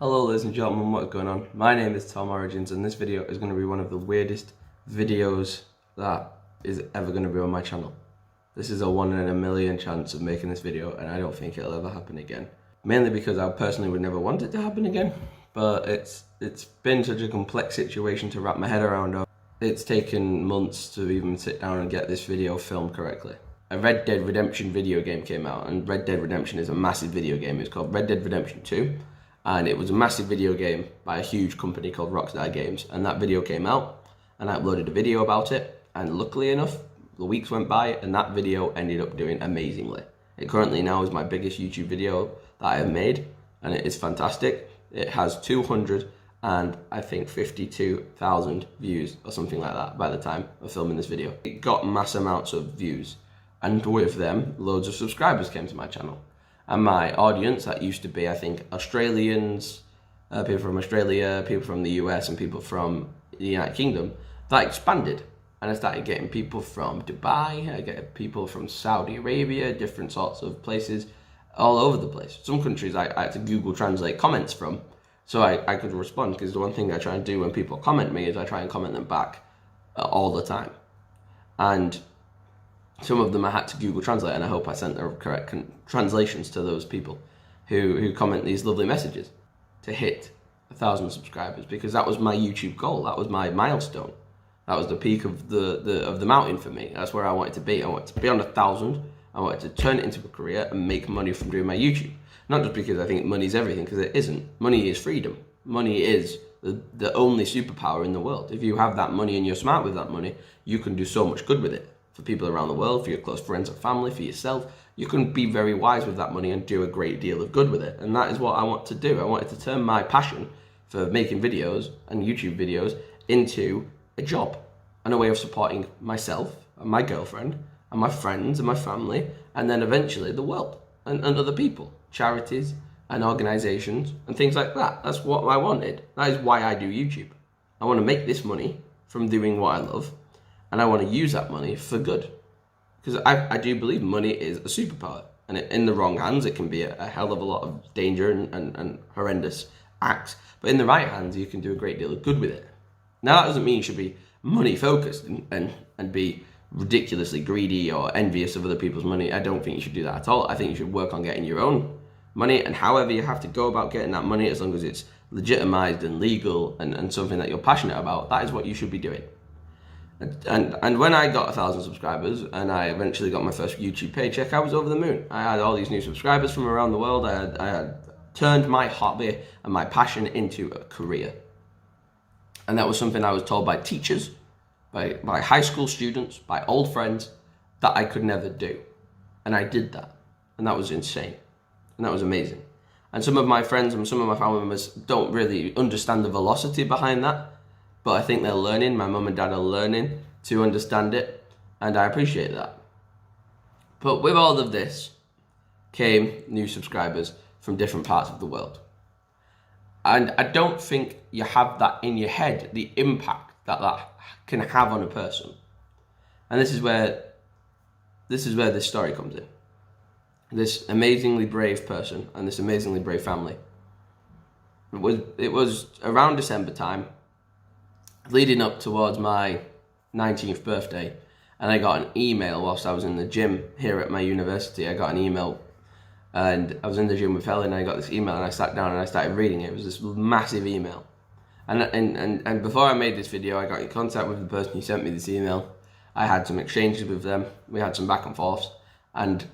Hello ladies and gentlemen, what's going on? My name is TomOrigins and this video is going to be one of the weirdest videos that is ever going to be on my channel. This is a 1 in a million chance of making this video and I don't think it'll ever happen again. Mainly because I personally would never want it to happen again, but it's been such a complex situation to wrap my head around. It's taken months to even sit down and get this video filmed correctly. A Red Dead Redemption video game came out, and Red Dead Redemption is a massive video game. It's called Red Dead Redemption 2. And it was a massive video game by a huge company called Rockstar Games, and that video came out and I uploaded a video about it, and luckily enough the weeks went by and that video ended up doing amazingly. It currently now is my biggest YouTube video that I have made and it is fantastic. It has 52,000 views or something like that by the time of filming this video. It got mass amounts of views and with them loads of subscribers came to my channel. And my audience, that used to be, I think, Australians, people from Australia, people from the US, and people from the United Kingdom, that expanded. And I started getting people from Dubai, I get people from Saudi Arabia, different sorts of places, all over the place. Some countries I had to Google Translate comments from, so I could respond, because the one thing I try and do when people comment me is I try and comment them back all the time. And some of them I had to Google Translate, and I hope I sent the correct translations to those people who comment these lovely messages to hit 1,000 subscribers, because that was my YouTube goal. That was my milestone. That was the peak of the mountain for me. That's where I wanted to be. I wanted to be on 1,000. I wanted to turn it into a career and make money from doing my YouTube. Not just because I think money's everything, because it isn't. Money is freedom. Money is the only superpower in the world. If you have that money and you're smart with that money, you can do so much good with it. For people around the world, for your close friends and family, for yourself, you can be very wise with that money and do a great deal of good with it. And that is what I want to do. I wanted to turn my passion for making videos and YouTube videos into a job and a way of supporting myself and my girlfriend and my friends and my family, and then eventually the world and other people, charities and organizations and things like that. That's what I wanted. That is why I do YouTube. I want to make this money from doing what I love, and I want to use that money for good. Because I do believe money is a superpower. And in the wrong hands, it can be a hell of a lot of danger and horrendous acts. But in the right hands, you can do a great deal of good with it. Now, that doesn't mean you should be money focused and be ridiculously greedy or envious of other people's money. I don't think you should do that at all. I think you should work on getting your own money, and however you have to go about getting that money, as long as it's legitimized and legal and something that you're passionate about, that is what you should be doing. And when I got 1,000 subscribers and I eventually got my first YouTube paycheck, I was over the moon. I had all these new subscribers from around the world. I had turned my hobby and my passion into a career. And that was something I was told by teachers, by high school students, by old friends, that I could never do. And I did that. And that was insane. And that was amazing. And some of my friends and some of my family members don't really understand the velocity behind that. But I think they're learning. My mum and dad are learning to understand it, and I appreciate that. But with all of this came new subscribers from different parts of the world. And I don't think you have that in your head, the impact that can have on a person. And this is where this story comes in. This amazingly brave person and this amazingly brave family. It was around December time, leading up towards my 19th birthday, and I got an email whilst I was in the gym here at my university. I got an email, and I was in the gym with Helen, and I got this email, and I sat down and I started reading it. It was this massive email, and before I made this video, I got in contact with the person who sent me this email. I had some exchanges with them. We had some back and forths, and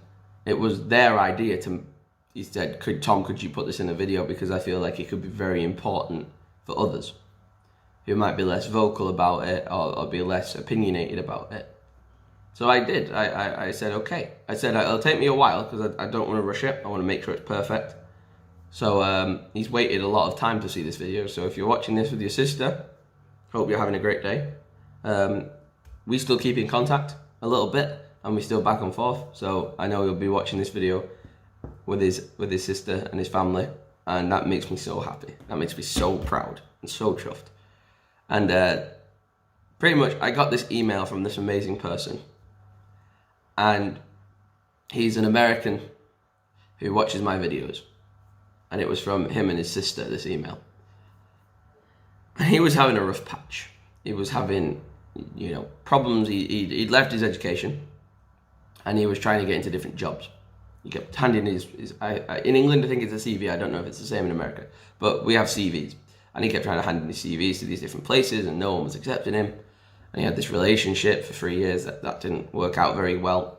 it was their idea to. He said, "Tom, could you put this in a video, because I feel like it could be very important for others who might be less vocal about it or be less opinionated about it." So I did. I said, okay. I said, it'll take me a while because I don't want to rush it. I want to make sure it's perfect. So he's waited a lot of time to see this video. So if you're watching this with your sister, hope you're having a great day. We still keep in contact a little bit, and we still back and forth. So I know he'll be watching this video with his sister and his family, and that makes me so happy. That makes me so proud and so chuffed. And pretty much I got this email from this amazing person, and he's an American who watches my videos. and it was from him and his sister, this email. And he was having a rough patch. He was having, problems. He'd left his education, and he was trying to get into different jobs. He kept handing in England, I think it's a CV. I don't know if it's the same in America, but we have CVs. And he kept trying to hand in his CVs to these different places, and no one was accepting him. And he had this relationship for 3 years that didn't work out very well.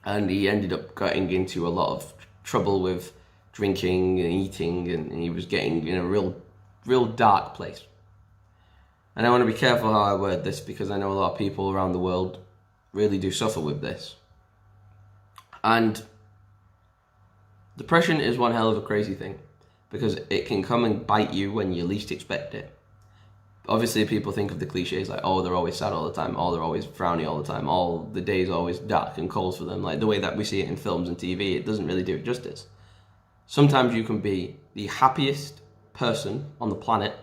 And he ended up getting into a lot of trouble with drinking and eating, and he was getting in a real dark place. And I want to be careful how I word this, because I know a lot of people around the world really do suffer with this. And depression is one hell of a crazy thing, because it can come and bite you when you least expect it. Obviously, people think of the cliches like, oh, they're always sad all the time, oh, they're always frowny all the time, oh, the day's always dark and cold for them. Like the way that we see it in films and TV, it doesn't really do it justice. Sometimes you can be the happiest person on the planet,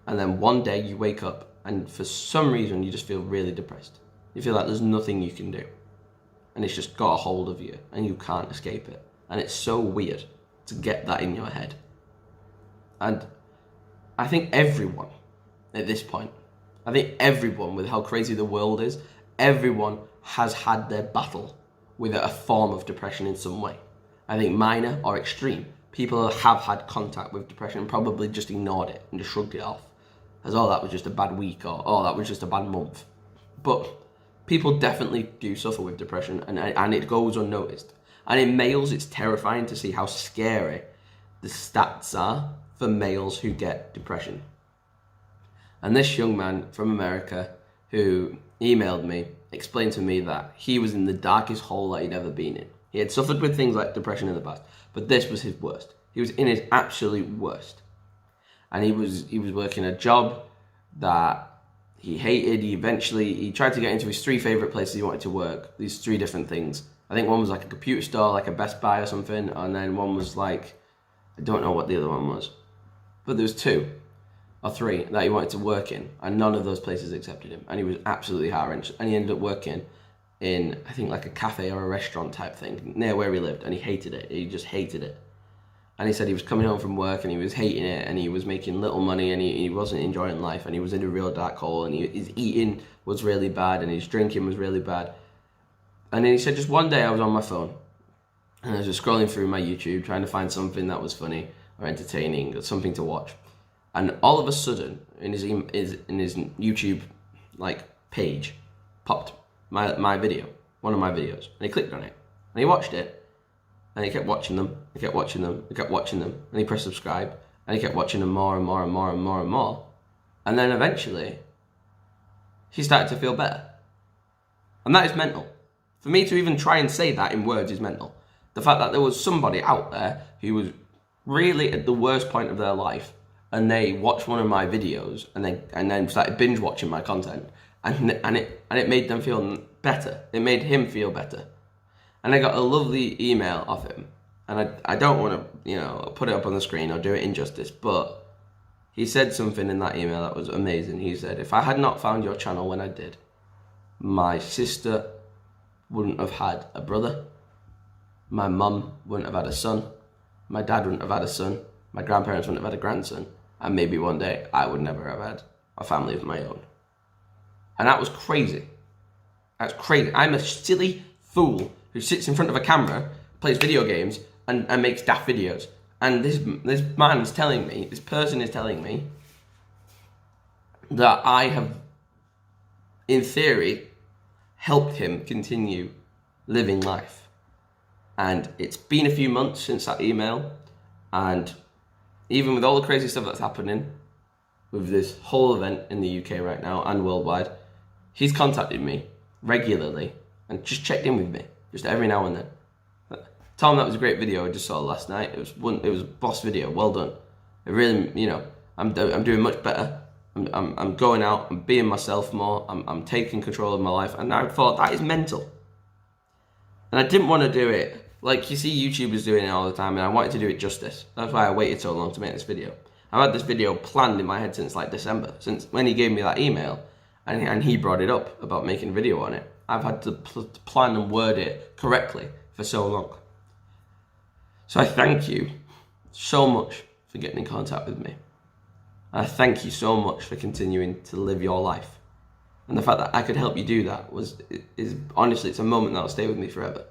and then one day you wake up and for some reason you just feel really depressed. You feel like there's nothing you can do, and it's just got a hold of you and you can't escape it. And it's so weird to get that in your head. And I think everyone at this point, with how crazy the world is, everyone has had their battle with a form of depression in some way. I think minor or extreme. People have had contact with depression and probably just ignored it and just shrugged it off as, oh, that was just a bad week, or, oh, that was just a bad month. But people definitely do suffer with depression, and it goes unnoticed. And in males, it's terrifying to see how scary the stats are for males who get depression. And this young man from America who emailed me explained to me that he was in the darkest hole that he'd ever been in. He had suffered with things like depression in the past, but this was his worst. He was in his absolute worst. And he was working a job that he hated. He tried to get into his 3 favorite places he wanted to work, these 3 different things. I think one was like a computer store, like a Best Buy or something, and then one was like, I don't know what the other one was, but there was 2 or 3 that he wanted to work in, and none of those places accepted him, and he was absolutely heart-wrenched. And he ended up working in, I think, like a cafe or a restaurant type thing near where he lived, and he hated it. He just hated it. And he said he was coming home from work and he was hating it, and he was making little money, and he wasn't enjoying life, and he was in a real dark hole, and his eating was really bad, and his drinking was really bad. And then he said, just one day I was on my phone and I was just scrolling through my YouTube trying to find something that was funny or entertaining or something to watch. And all of a sudden, in his YouTube page, popped my video, one of my videos, and he clicked on it and he watched it, and he kept watching them, he kept watching them, he kept watching them, and he pressed subscribe, and he kept watching them more and more and more and more and more. And then eventually, he started to feel better. And that is mental. For me to even try and say that in words is mental. The fact that there was somebody out there who was really at the worst point of their life, and they watched one of my videos and then started binge watching my content, and it made them feel better. It made him feel better. And I got a lovely email off him, and I don't want to put it up on the screen or do it injustice, but he said something in that email that was amazing. He said, if I had not found your channel when I did, my sister wouldn't have had a brother, my mum wouldn't have had a son, my dad wouldn't have had a son, my grandparents wouldn't have had a grandson, and maybe one day I would never have had a family of my own. And that was crazy. That's crazy. I'm a silly fool who sits in front of a camera, plays video games, and makes daft videos. And this person is telling me that I have, in theory, helped him continue living life. And it's been a few months since that email, and even with all the crazy stuff that's happening with this whole event in the UK right now and worldwide, he's contacted me regularly and just checked in with me, just every now and then. Tom, that was a great video I just saw last night. It was a boss video, well done. It really, I'm doing much better. I'm going out, I'm being myself more, I'm taking control of my life, and I thought that is mental. And I didn't want to do it like you see YouTubers doing it all the time, and I wanted to do it justice. That's why I waited so long to make this video. I've had this video planned in my head since December, since when he gave me that email, and he brought it up about making a video on it. I've had to plan and word it correctly for so long. So I thank you so much for getting in contact with me. And I thank you so much for continuing to live your life. And the fact that I could help you do that is honestly, it's a moment that'll stay with me forever.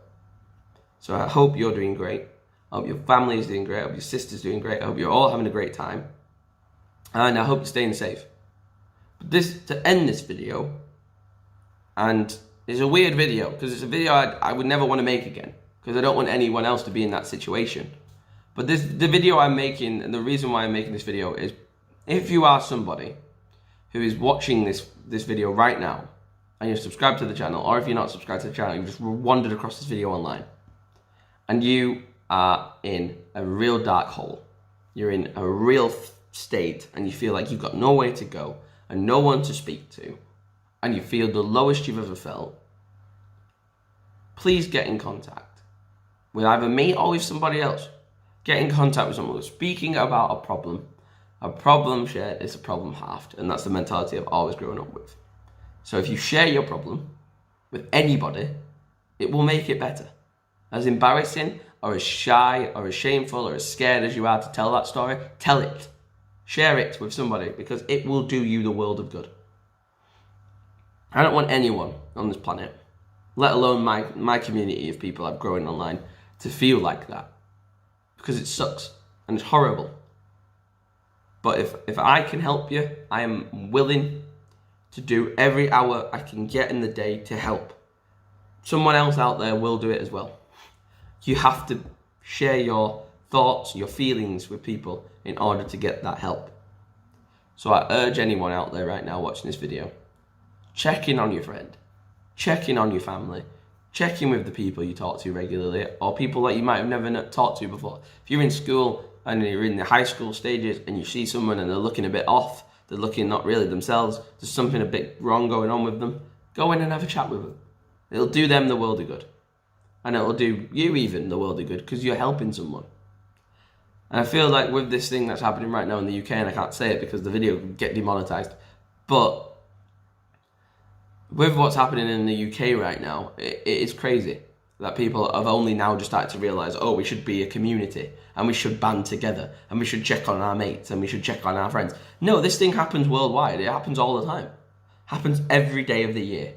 So I hope you're doing great. I hope your family is doing great. I hope your sister's doing great. I hope you're all having a great time. And I hope you're staying safe. But to end this video, and it's a weird video, because it's a video I would never want to make again, because I don't want anyone else to be in that situation. But the video I'm making, and the reason why I'm making this video is, if you are somebody who is watching this video right now, and you're subscribed to the channel, or if you're not subscribed to the channel, you just wandered across this video online, and you are in a real dark hole, you're in a real state, and you feel like you've got no way to go, and no one to speak to, and you feel the lowest you've ever felt, please get in contact with either me or with somebody else. Get in contact with someone who's speaking about a problem. A problem shared is a problem halved, and that's the mentality I've always grown up with. So if you share your problem with anybody, it will make it better. As embarrassing or as shy or as shameful or as scared as you are to tell that story, tell it. Share it with somebody, because it will do you the world of good. I don't want anyone on this planet, let alone my community of people I've grown online, to feel like that. Because it sucks and it's horrible. But if I can help you, I am willing to do every hour I can get in the day to help. Someone else out there will do it as well. You have to share your thoughts, your feelings with people in order to get that help. So I urge anyone out there right now watching this video, check in on your friend, check in on your family, check in with the people you talk to regularly, or people that you might have never talked to before. If you're in school and you're in the high school stages and you see someone and they're looking a bit off, they're looking not really themselves, there's something a bit wrong going on with them, go in and have a chat with them. It'll do them the world of good. And it'll do you even the world of good, because you're helping someone. And I feel like with this thing that's happening right now in the UK, and I can't say it because the video could get demonetized, but with what's happening in the UK right now, it is crazy that people have only now just started to realise, oh, we should be a community, and we should band together, and we should check on our mates, and we should check on our friends. No, this thing happens worldwide. It happens all the time. It happens every day of the year.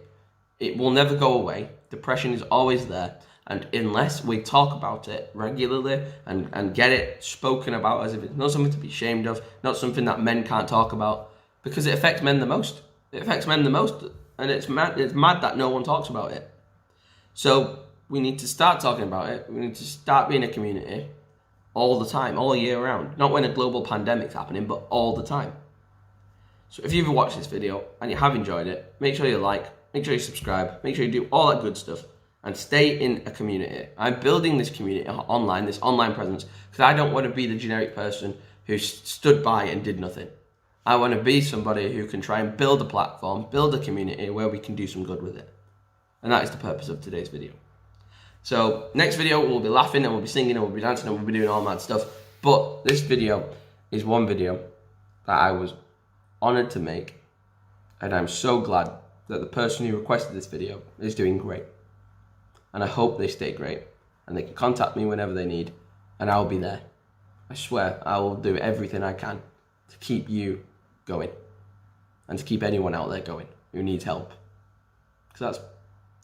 It will never go away. Depression is always there. And unless we talk about it regularly and get it spoken about as if it's not something to be ashamed of, not something that men can't talk about, because it affects men the most. It affects men the most, and it's mad that no one talks about it. So we need to start talking about it. We need to start being a community all the time, all year round. Not when a global pandemic's happening, but all the time. So if you've watched this video and you have enjoyed it, make sure you like, make sure you subscribe, make sure you do all that good stuff, and stay in a community. I'm building this community online, this online presence, because I don't want to be the generic person who stood by and did nothing. I want to be somebody who can try and build a platform, build a community where we can do some good with it. And that is the purpose of today's video. So next video, we'll be laughing and we'll be singing and we'll be dancing and we'll be doing all mad stuff. But this video is one video that I was honored to make. And I'm so glad that the person who requested this video is doing great. And I hope they stay great, and they can contact me whenever they need, and I'll be there. I swear I will do everything I can to keep you going, and to keep anyone out there going who needs help. Because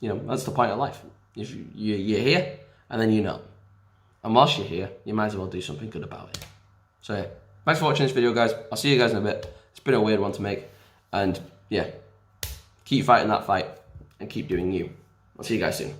that's the point of life. You're here, and then you know. And whilst you're here, you might as well do something good about it. So yeah, thanks for watching this video, guys. I'll see you guys in a bit. It's been a weird one to make, and yeah, keep fighting that fight, and keep doing you. I'll see you guys soon.